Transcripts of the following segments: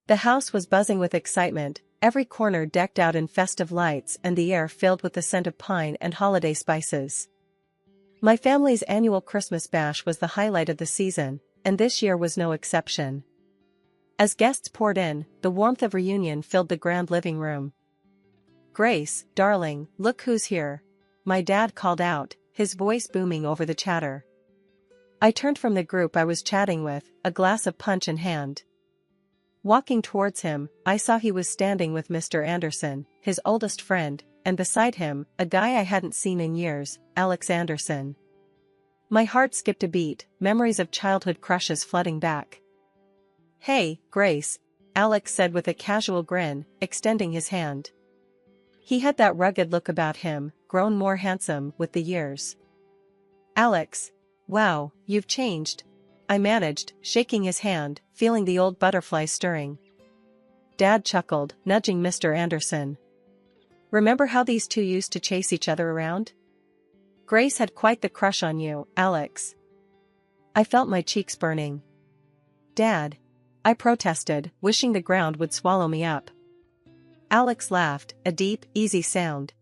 The house was buzzing with excitement, every corner decked out in festive lights and the air filled with the scent of pine and holiday spices. My family's annual Christmas bash was the highlight of the season, and this year was no exception. As guests poured in, the warmth of reunion filled the grand living room. "Grace, darling, look who's here," my dad called out, his voice booming over the chatter. I turned from the group I was chatting with, a glass of punch in hand. Walking towards him, I saw he was standing with Mr. Anderson, his oldest friend, and beside him, a guy I hadn't seen in years, Alex Anderson. My heart skipped a beat, memories of childhood crushes flooding back. "Hey, Grace," Alex said with a casual grin, extending his hand. He had that rugged look about him, grown more handsome with the years. "Alex, wow, you've changed," I managed, shaking his hand, feeling the old butterflies stirring. Dad chuckled, nudging Mr. Anderson. "Remember how these two used to chase each other around? Grace had quite the crush on you, Alex." I felt my cheeks burning. "Dad," I protested, wishing the ground would swallow me up. Alex laughed, a deep, easy sound.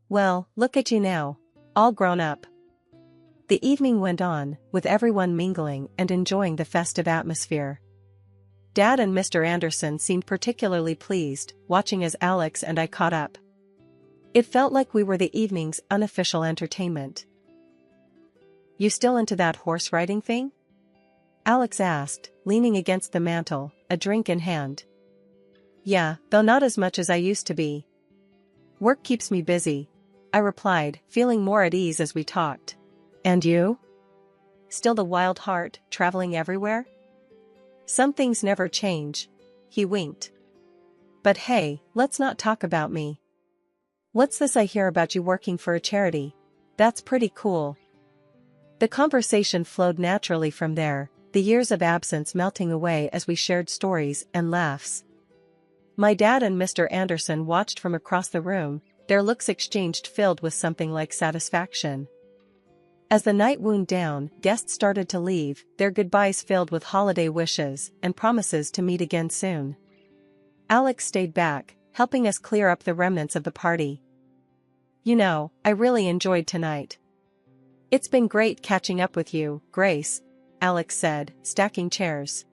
"Well, look at you now. All grown up." The evening went on, with everyone mingling and enjoying the festive atmosphere. Dad and Mr. Anderson seemed particularly pleased, watching as Alex and I caught up. It felt like we were the evening's unofficial entertainment. "You still into that horse riding thing?" Alex asked, leaning against the mantel, a drink in hand. "Yeah, though not as much as I used to be. Work keeps me busy," I replied, feeling more at ease as we talked. "And you? Still the wild heart, traveling everywhere?" "Some things never change," he winked. "But hey, let's not talk about me. What's this I hear about you working for a charity? That's pretty cool." The conversation flowed naturally from there, the years of absence melting away as we shared stories and laughs. My dad and Mr. Anderson watched from across the room, their looks exchanged filled with something like satisfaction. As the night wound down, guests started to leave, their goodbyes filled with holiday wishes and promises to meet again soon. Alex stayed back, helping us clear up the remnants of the party. "You know, I really enjoyed tonight." "It's been great catching up with you, Grace," Alex said, stacking chairs.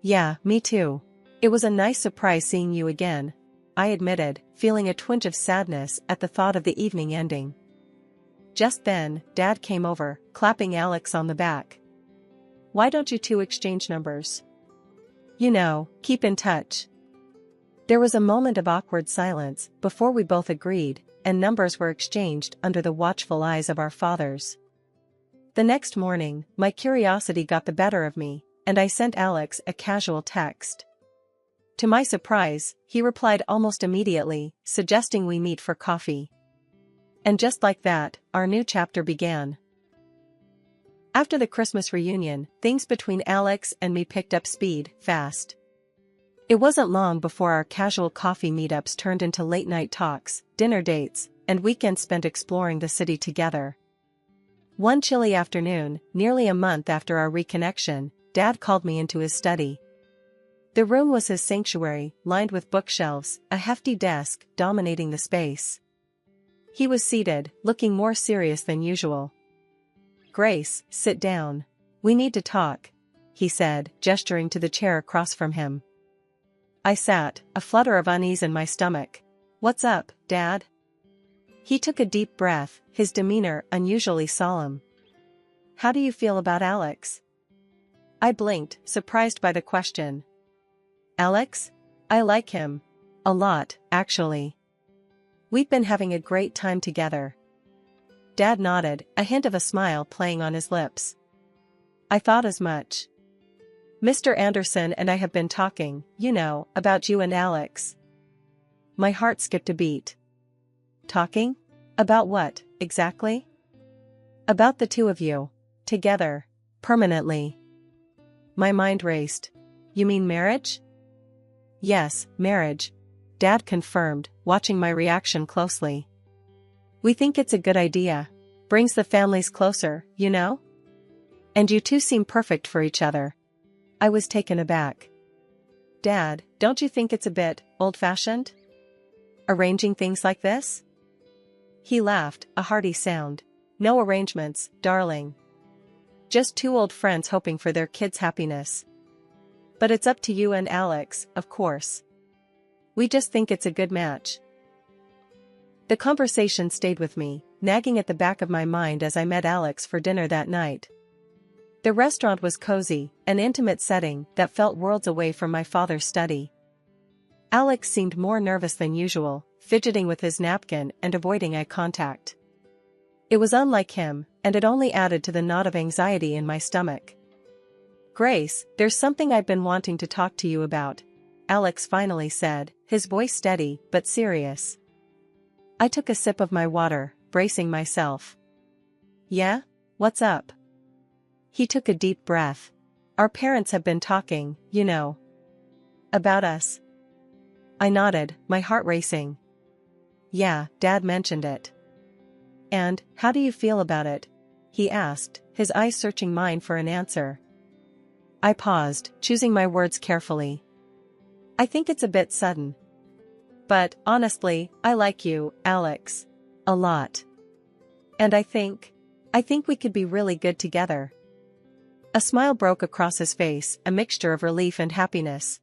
"Yeah, me too. It was a nice surprise seeing you again," I admitted, feeling a twinge of sadness at the thought of the evening ending. Just then, Dad came over, clapping Alex on the back. "Why don't you two exchange numbers? You know, keep in touch." There was a moment of awkward silence before we both agreed, and numbers were exchanged under the watchful eyes of our fathers. The next morning, my curiosity got the better of me, and I sent Alex a casual text. To my surprise, he replied almost immediately, suggesting we meet for coffee. And just like that, our new chapter began. After the Christmas reunion, things between Alex and me picked up speed, fast. It wasn't long before our casual coffee meetups turned into late-night talks, dinner dates, and weekends spent exploring the city together. One chilly afternoon, nearly a month after our reconnection, Dad called me into his study. The room was his sanctuary, lined with bookshelves, a hefty desk dominating the space. He was seated, looking more serious than usual. "Grace, sit down. We need to talk," he said, gesturing to the chair across from him. I sat, a flutter of unease in my stomach. "What's up, Dad?" He took a deep breath, his demeanor unusually solemn. "How do you feel about Alex?" I blinked, surprised by the question. "Alex? I like him. A lot, actually. We've been having a great time together." Dad nodded, a hint of a smile playing on his lips. "I thought as much. Mr. Anderson and I have been talking, you know, about you and Alex." My heart skipped a beat. "Talking? About what, exactly?" "About the two of you. Together. Permanently." My mind raced. "You mean marriage?" "Yes, marriage," Dad confirmed, watching my reaction closely. "We think it's a good idea. Brings the families closer, you know? And you two seem perfect for each other." I was taken aback. Dad, don't you think it's a bit old-fashioned? Arranging things like this? He laughed, a hearty sound. No arrangements, darling. Just two old friends hoping for their kids' happiness. But it's up to you and Alex, of course. We just think it's a good match. The conversation stayed with me, nagging at the back of my mind as I met Alex for dinner that night. The restaurant was cozy, an intimate setting that felt worlds away from my father's study. Alex seemed more nervous than usual, fidgeting with his napkin and avoiding eye contact. It was unlike him, and it only added to the knot of anxiety in my stomach. Grace, there's something I've been wanting to talk to you about, Alex finally said, his voice steady but serious. I took a sip of my water, bracing myself. Yeah? What's up? He took a deep breath. Our parents have been talking, you know. About us. I nodded, my heart racing. Yeah, Dad mentioned it. And, how do you feel about it? He asked, his eyes searching mine for an answer. I paused, choosing my words carefully. I think it's a bit sudden. But, honestly, I like you, Alex. A lot. And I think we could be really good together. A smile broke across his face, a mixture of relief and happiness.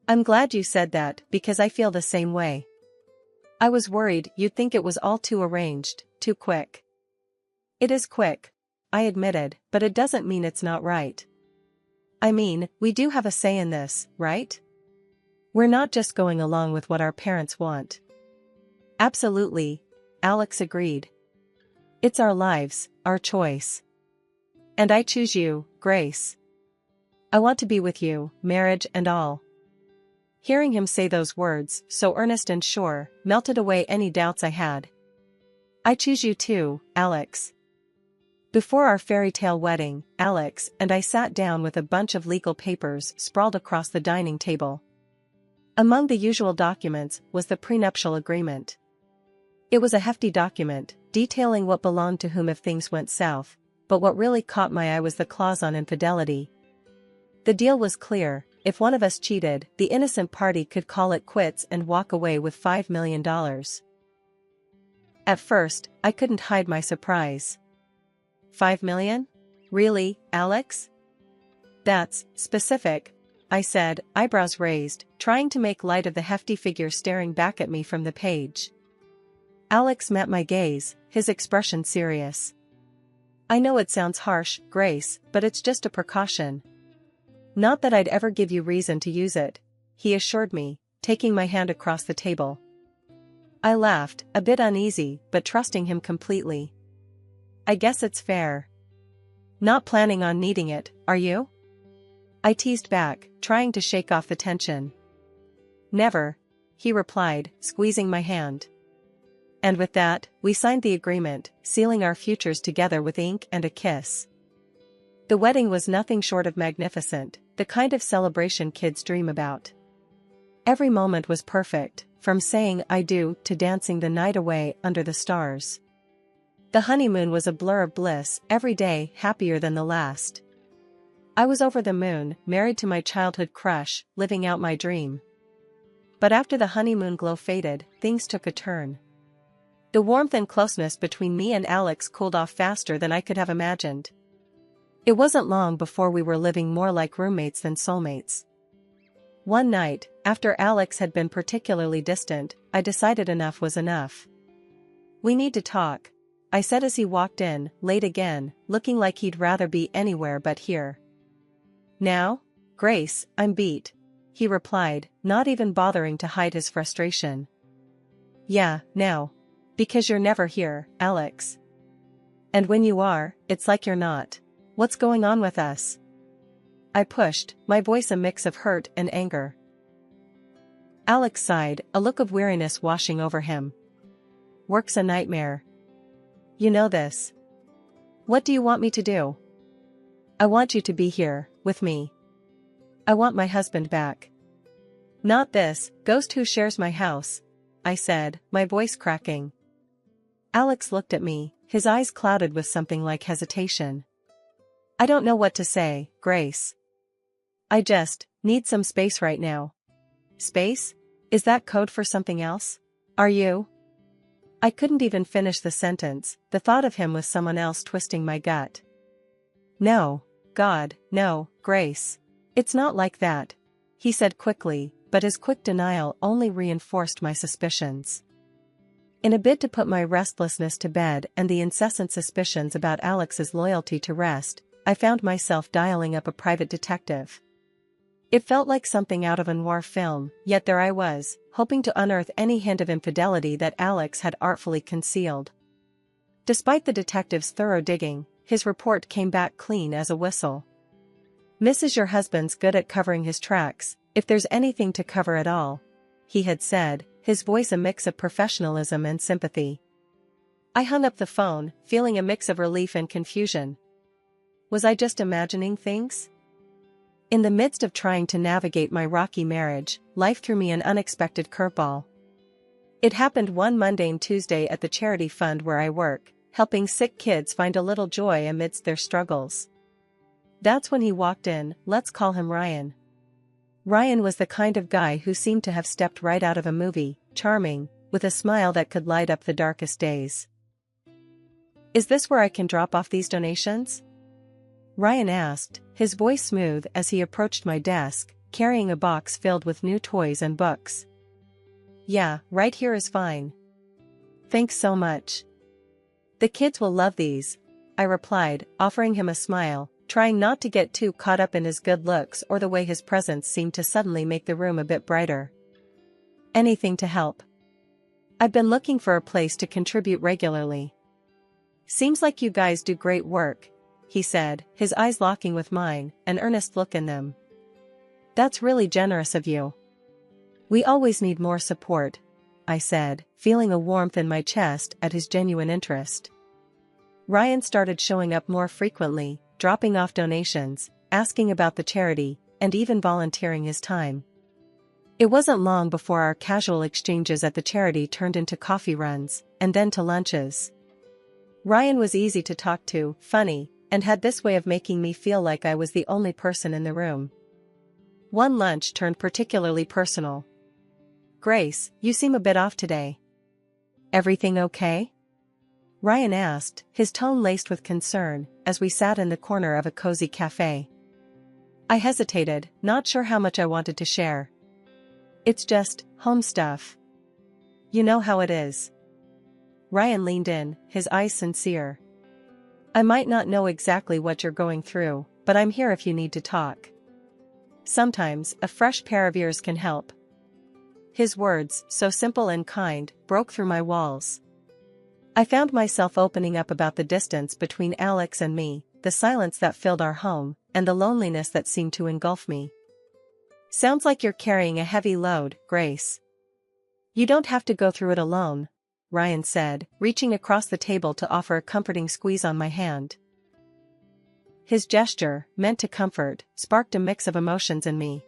I'm glad you said that, because I feel the same way. I was worried you'd think it was all too arranged, too quick. It is quick, I admitted, but it doesn't mean it's not right. I mean, we do have a say in this, right? We're not just going along with what our parents want. Absolutely, Alex agreed. It's our lives, our choice. And I choose you, Grace. I want to be with you, marriage and all. Hearing him say those words, so earnest and sure, melted away any doubts I had. I choose you too, Alex. Before our fairy tale wedding, Alex and I sat down with a bunch of legal papers sprawled across the dining table. Among the usual documents was the prenuptial agreement. It was a hefty document, detailing what belonged to whom if things went south, but what really caught my eye was the clause on infidelity. The deal was clear: if one of us cheated, the innocent party could call it quits and walk away with $5 million. At first, I couldn't hide my surprise. $5 million? Really, Alex? That's specific, I said, eyebrows raised, trying to make light of the hefty figure staring back at me from the page. Alex met my gaze, his expression serious. I know it sounds harsh, Grace, but it's just a precaution. Not that I'd ever give you reason to use it, he assured me, taking my hand across the table. I laughed, a bit uneasy, but trusting him completely. I guess it's fair. Not planning on needing it, are you? I teased back, trying to shake off the tension. Never, he replied, squeezing my hand. And with that, we signed the agreement, sealing our futures together with ink and a kiss. The wedding was nothing short of magnificent, the kind of celebration kids dream about. Every moment was perfect, from saying I do to dancing the night away under the stars. The honeymoon was a blur of bliss, every day happier than the last. I was over the moon, married to my childhood crush, living out my dream. But after the honeymoon glow faded, things took a turn. The warmth and closeness between me and Alex cooled off faster than I could have imagined. It wasn't long before we were living more like roommates than soulmates. One night, after Alex had been particularly distant, I decided enough was enough. We need to talk, I said as he walked in, late again, looking like he'd rather be anywhere but here. Now? Grace, I'm beat, he replied, not even bothering to hide his frustration. Yeah, now. Because you're never here, Alex. And when you are, it's like you're not. What's going on with us? I pushed, my voice a mix of hurt and anger. Alex sighed, a look of weariness washing over him. Work's a nightmare. You know this. What do you want me to do? I want you to be here, with me. I want my husband back. Not this ghost who shares my house, I said, my voice cracking. Alex looked at me, his eyes clouded with something like hesitation. I don't know what to say, Grace. I just Need some space right now. Space? Is that code for something else? Are you? I couldn't even finish the sentence, the thought of him with someone else twisting my gut. No, God, no, Grace. It's not like that, he said quickly, but his quick denial only reinforced my suspicions. In a bid to put my restlessness to bed and the incessant suspicions about Alex's loyalty to rest, I found myself dialing up a private detective. It felt like something out of a noir film, yet there I was, hoping to unearth any hint of infidelity that Alex had artfully concealed. Despite the detective's thorough digging, his report came back clean as a whistle. "Mrs. Your husband's good at covering his tracks, if there's anything to cover at all," he had said, his voice a mix of professionalism and sympathy. I hung up the phone, feeling a mix of relief and confusion. Was I just imagining things? In the midst of trying to navigate my rocky marriage, life threw me an unexpected curveball. It happened one mundane Tuesday at the charity fund where I work, helping sick kids find a little joy amidst their struggles. That's when he walked in. Let's call him Ryan. Ryan was the kind of guy who seemed to have stepped right out of a movie, charming, with a smile that could light up the darkest days. "Is this where I can drop off these donations?" Ryan asked, his voice smooth as he approached my desk, carrying a box filled with new toys and books. "Yeah, right here is fine. Thanks so much. The kids will love these," I replied, offering him a smile, trying not to get too caught up in his good looks or the way his presence seemed to suddenly make the room a bit brighter. "Anything to help. I've been looking for a place to contribute regularly." "Seems like you guys do great work," he said, his eyes locking with mine, an earnest look in them. "That's really generous of you." "We always need more support," I said, feeling a warmth in my chest at his genuine interest. Ryan started showing up more frequently, dropping off donations, asking about the charity, and even volunteering his time. It wasn't long before our casual exchanges at the charity turned into coffee runs, and then to lunches. Ryan was easy to talk to, funny, and had this way of making me feel like I was the only person in the room. One lunch turned particularly personal. "Grace, you seem a bit off today. Everything okay?" Ryan asked, his tone laced with concern, as we sat in the corner of a cozy cafe. I hesitated, not sure how much I wanted to share. "It's just home stuff. You know how it is." Ryan leaned in, his eyes sincere. "I might not know exactly what you're going through, but I'm here if you need to talk. Sometimes a fresh pair of ears can help." His words, so simple and kind, broke through my walls. I found myself opening up about the distance between Alex and me, the silence that filled our home, and the loneliness that seemed to engulf me. "Sounds like you're carrying a heavy load, Grace." "You don't have to go through it alone," Ryan said, reaching across the table to offer a comforting squeeze on my hand. His gesture, meant to comfort, sparked a mix of emotions in me.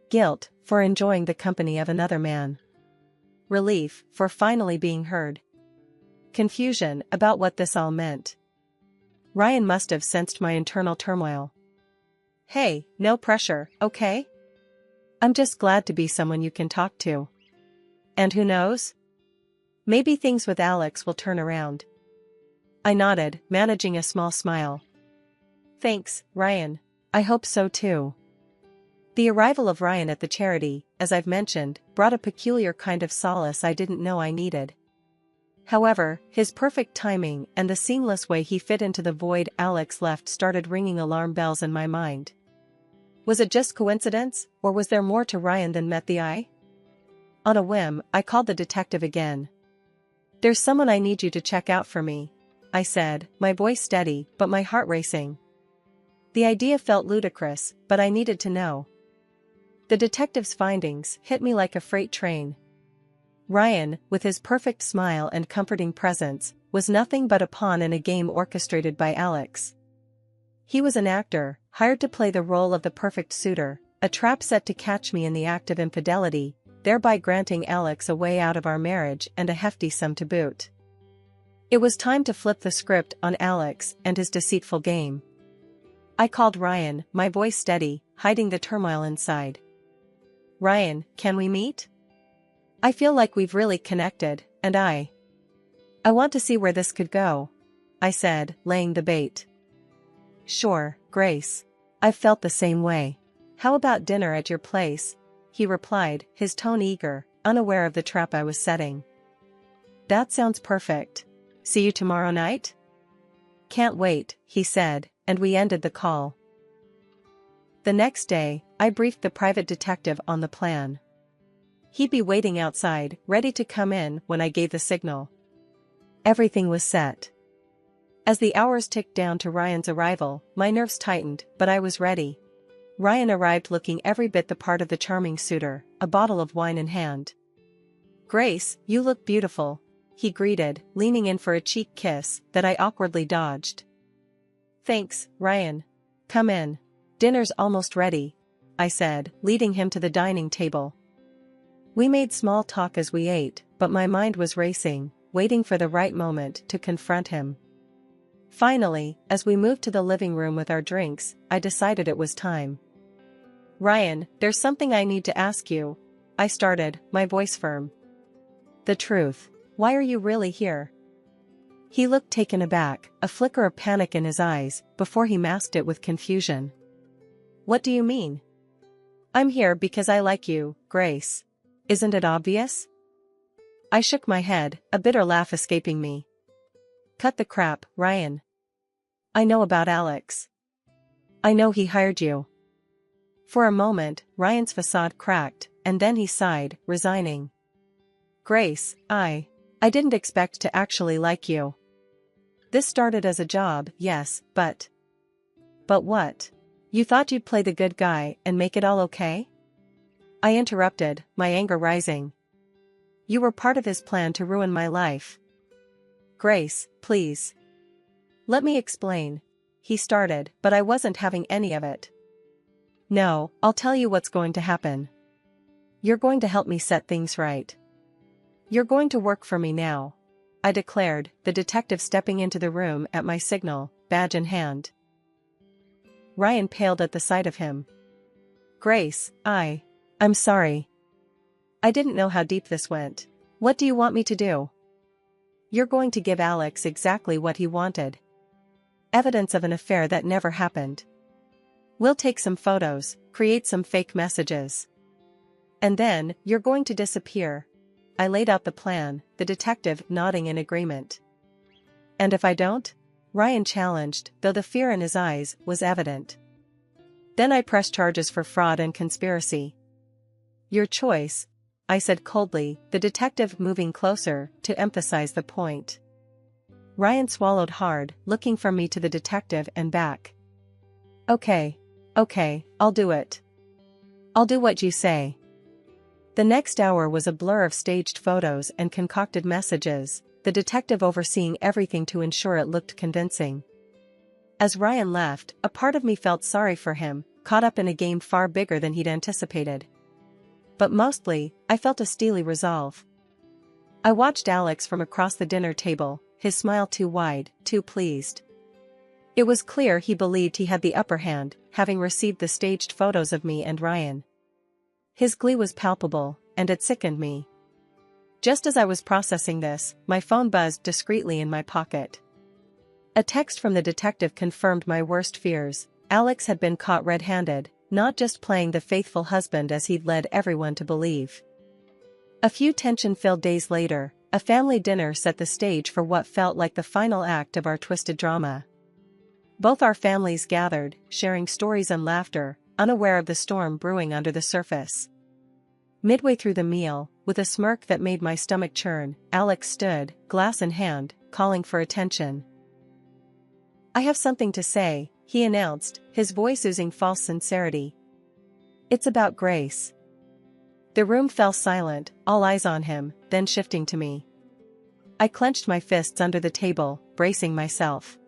Guilt, for enjoying the company of another man. Relief, for finally being heard. Confusion about what this all meant. Ryan must have sensed my internal turmoil. "Hey, no pressure, okay? I'm just glad to be someone you can talk to. And who knows? Maybe things with Alex will turn around." I nodded, managing a small smile. "Thanks, Ryan. I hope so too." The arrival of Ryan at the charity, as I've mentioned, brought a peculiar kind of solace I didn't know I needed. However, his perfect timing and the seamless way he fit into the void Alex left started ringing alarm bells in my mind. Was it just coincidence, or was there more to Ryan than met the eye? On a whim, I called the detective again. "There's someone I need you to check out for me," I said, my voice steady, but my heart racing. The idea felt ludicrous, but I needed to know. The detective's findings hit me like a freight train. Ryan, with his perfect smile and comforting presence, was nothing but a pawn in a game orchestrated by Alex. He was an actor, hired to play the role of the perfect suitor, a trap set to catch me in the act of infidelity, thereby granting Alex a way out of our marriage and a hefty sum to boot. It was time to flip the script on Alex and his deceitful game. I called Ryan, my voice steady, hiding the turmoil inside. Ryan, can we meet? I feel like we've really connected, and I want to see where this could go, I said, laying the bait. Sure, Grace. I've felt the same way. How about dinner at your place? He replied, his tone eager, unaware of the trap I was setting. That sounds perfect. See you tomorrow night? Can't wait, he said, and we ended the call. The next day, I briefed the private detective on the plan. He'd be waiting outside, ready to come in when I gave the signal. Everything was set. As the hours ticked down to Ryan's arrival, my nerves tightened, but I was ready. Ryan arrived looking every bit the part of the charming suitor, a bottle of wine in hand. Grace, you look beautiful, he greeted, leaning in for a cheek kiss that I awkwardly dodged. Thanks, Ryan. Come in. Dinner's almost ready, I said, leading him to the dining table. We made small talk as we ate, but my mind was racing, waiting for the right moment to confront him. Finally, as we moved to the living room with our drinks, I decided it was time. Ryan, there's something I need to ask you, I started, my voice firm. The truth. Why are you really here? He looked taken aback, a flicker of panic in his eyes, before he masked it with confusion. What do you mean? I'm here because I like you, Grace. Isn't it obvious? I shook my head, a bitter laugh escaping me. Cut the crap, Ryan. I know about Alex. I know he hired you. For a moment, Ryan's facade cracked, and then he sighed, resigning. Grace, I didn't expect to actually like you. This started as a job, yes, but... But what? You thought you'd play the good guy and make it all okay? I interrupted, my anger rising. You were part of his plan to ruin my life. Grace, please. Let me explain. He started, but I wasn't having any of it. No, I'll tell you what's going to happen. You're going to help me set things right. You're going to work for me now, I declared, the detective stepping into the room at my signal, badge in hand. Ryan paled at the sight of him. Grace, I'm sorry. I didn't know how deep this went. What do you want me to do? You're going to give Alex exactly what he wanted. Evidence of an affair that never happened. We'll take some photos, create some fake messages. And then, you're going to disappear. I laid out the plan, the detective nodding in agreement. And if I don't? Ryan challenged, though the fear in his eyes was evident. Then I pressed charges for fraud and conspiracy. Your choice, I said coldly, the detective moving closer to emphasize the point. Ryan swallowed hard, looking from me to the detective and back. Okay, I'll do it. I'll do what you say. The next hour was a blur of staged photos and concocted messages, the detective overseeing everything to ensure it looked convincing. As Ryan left, a part of me felt sorry for him, caught up in a game far bigger than he'd anticipated. But mostly, I felt a steely resolve. I watched Alex from across the dinner table, his smile too wide, too pleased. It was clear he believed he had the upper hand, having received the staged photos of me and Ryan. His glee was palpable, and it sickened me. Just as I was processing this, my phone buzzed discreetly in my pocket. A text from the detective confirmed my worst fears. Alex had been caught red-handed, not just playing the faithful husband as he'd led everyone to believe. A few tension-filled days later, a family dinner set the stage for what felt like the final act of our twisted drama. Both our families gathered, sharing stories and laughter, unaware of the storm brewing under the surface. Midway through the meal, with a smirk that made my stomach churn, Alex stood, glass in hand, calling for attention. I have something to say, he announced, his voice oozing false sincerity. It's about Grace. The room fell silent, all eyes on him, then shifting to me. I clenched my fists under the table, bracing myself.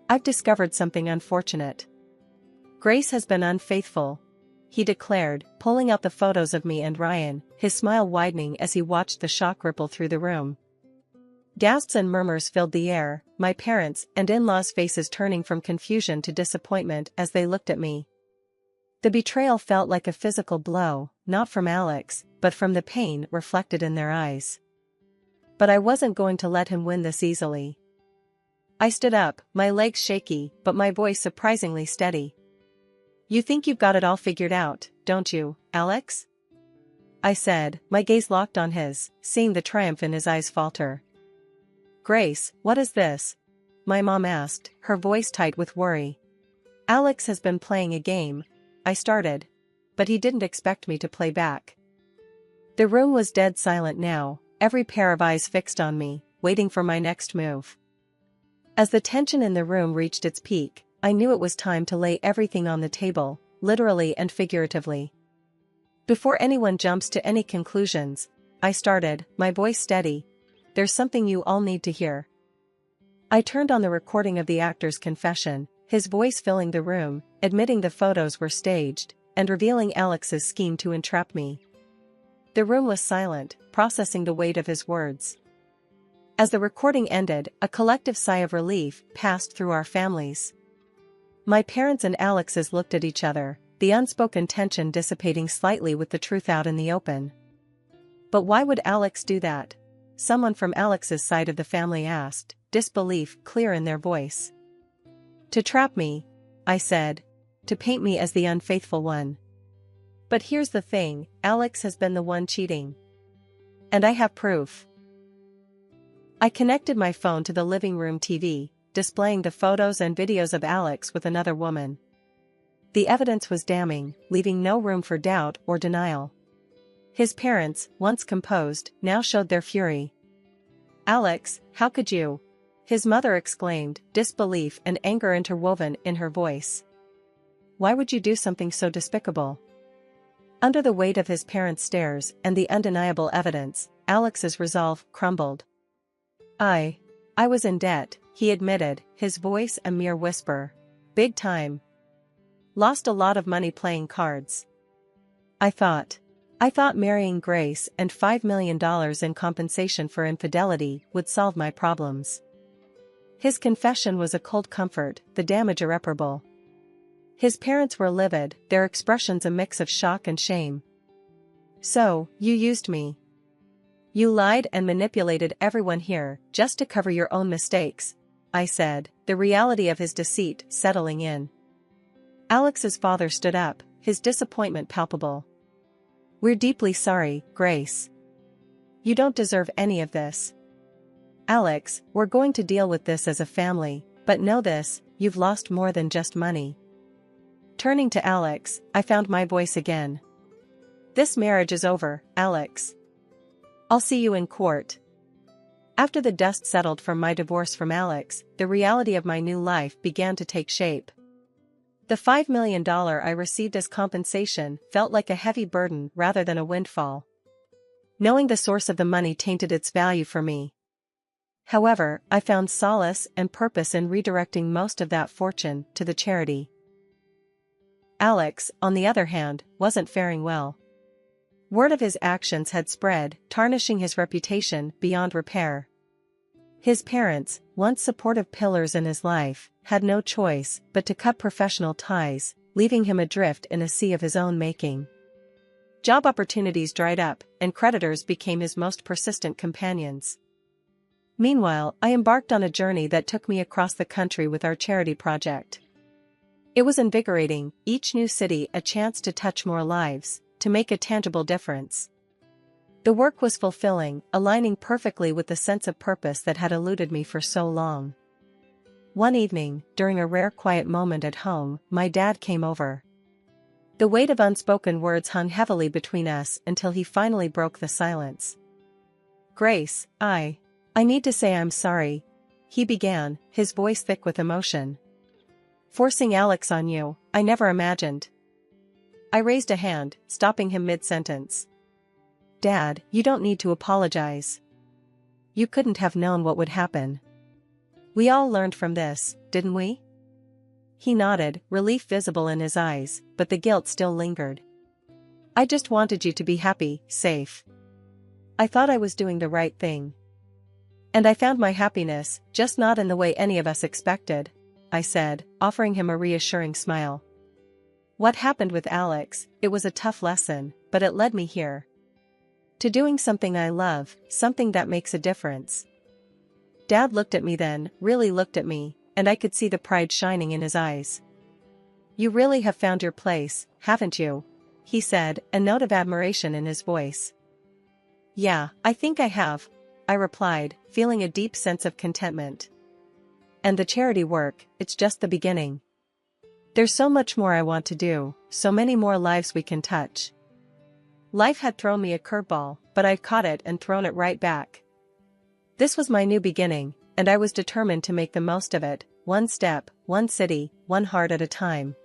I've discovered something unfortunate. Grace has been unfaithful, he declared, pulling out the photos of me and Ryan, his smile widening as he watched the shock ripple through the room. Gasps and murmurs filled the air, my parents' and in-laws' faces turning from confusion to disappointment as they looked at me. The betrayal felt like a physical blow, not from Alex, but from the pain reflected in their eyes. But I wasn't going to let him win this easily. I stood up, my legs shaky, but my voice surprisingly steady. "You think you've got it all figured out, don't you, Alex?" I said, my gaze locked on his, seeing the triumph in his eyes falter. "Grace, what is this?" my mom asked, her voice tight with worry. "Alex has been playing a game," I started. But he didn't expect me to play back. The room was dead silent now, every pair of eyes fixed on me, waiting for my next move. As the tension in the room reached its peak, I knew it was time to lay everything on the table, literally and figuratively. Before anyone jumps to any conclusions, I started, my voice steady. "There's something you all need to hear." I turned on the recording of the actor's confession, his voice filling the room, admitting the photos were staged, and revealing Alex's scheme to entrap me. The room was silent, processing the weight of his words. As the recording ended, a collective sigh of relief passed through our families. My parents and Alex's looked at each other, the unspoken tension dissipating slightly with the truth out in the open. "But why would Alex do that?" someone from Alex's side of the family asked, disbelief clear in their voice. "To trap me," I said. "To paint me as the unfaithful one. But here's the thing, Alex has been the one cheating. And I have proof." I connected my phone to the living room TV, displaying the photos and videos of Alex with another woman. The evidence was damning, leaving no room for doubt or denial. His parents, once composed, now showed their fury. "Alex, how could you?" his mother exclaimed, disbelief and anger interwoven in her voice. "Why would you do something so despicable?" Under the weight of his parents' stares and the undeniable evidence, Alex's resolve crumbled. I was in debt, he admitted, his voice a mere whisper. "Big time. Lost a lot of money playing cards. I thought marrying Grace and $5 million in compensation for infidelity would solve my problems." His confession was a cold comfort, the damage irreparable. His parents were livid, their expressions a mix of shock and shame. "So, you used me. You lied and manipulated everyone here, just to cover your own mistakes," I said, the reality of his deceit settling in. Alex's father stood up, his disappointment palpable. "We're deeply sorry, Grace. You don't deserve any of this. Alex, we're going to deal with this as a family, but know this, you've lost more than just money." Turning to Alex, I found my voice again. "This marriage is over, Alex. I'll see you in court." After the dust settled from my divorce from Alex, the reality of my new life began to take shape. The $5 million I received as compensation felt like a heavy burden rather than a windfall. Knowing the source of the money tainted its value for me. However, I found solace and purpose in redirecting most of that fortune to the charity. Alex, on the other hand, wasn't faring well. Word of his actions had spread, tarnishing his reputation beyond repair. His parents, once supportive pillars in his life, had no choice but to cut professional ties, leaving him adrift in a sea of his own making. Job opportunities dried up, and creditors became his most persistent companions. Meanwhile, I embarked on a journey that took me across the country with our charity project. It was invigorating, each new city a chance to touch more lives, to make a tangible difference. The work was fulfilling, aligning perfectly with the sense of purpose that had eluded me for so long. One evening, during a rare quiet moment at home, my dad came over. The weight of unspoken words hung heavily between us until he finally broke the silence. "Grace, I need to say I'm sorry," he began, his voice thick with emotion. "Forcing Alex on you, I never imagined." I raised a hand, stopping him mid-sentence. "Dad, you don't need to apologize. You couldn't have known what would happen. We all learned from this, didn't we?" He nodded, relief visible in his eyes, but the guilt still lingered. "I just wanted you to be happy, safe. I thought I was doing the right thing. And I found my happiness, just not in the way any of us expected," I said, offering him a reassuring smile. What happened with Alex, it was a tough lesson, but it led me here. To doing something I love, something that makes a difference. Dad looked at me then, really looked at me, and I could see the pride shining in his eyes. You really have found your place, haven't you? He said, a note of admiration in his voice. Yeah, I think I have, I replied, feeling a deep sense of contentment. And the charity work, it's just the beginning. There's so much more I want to do, so many more lives we can touch. Life had thrown me a curveball, but I'd caught it and thrown it right back. This was my new beginning, and I was determined to make the most of it, one step, one city, one heart at a time.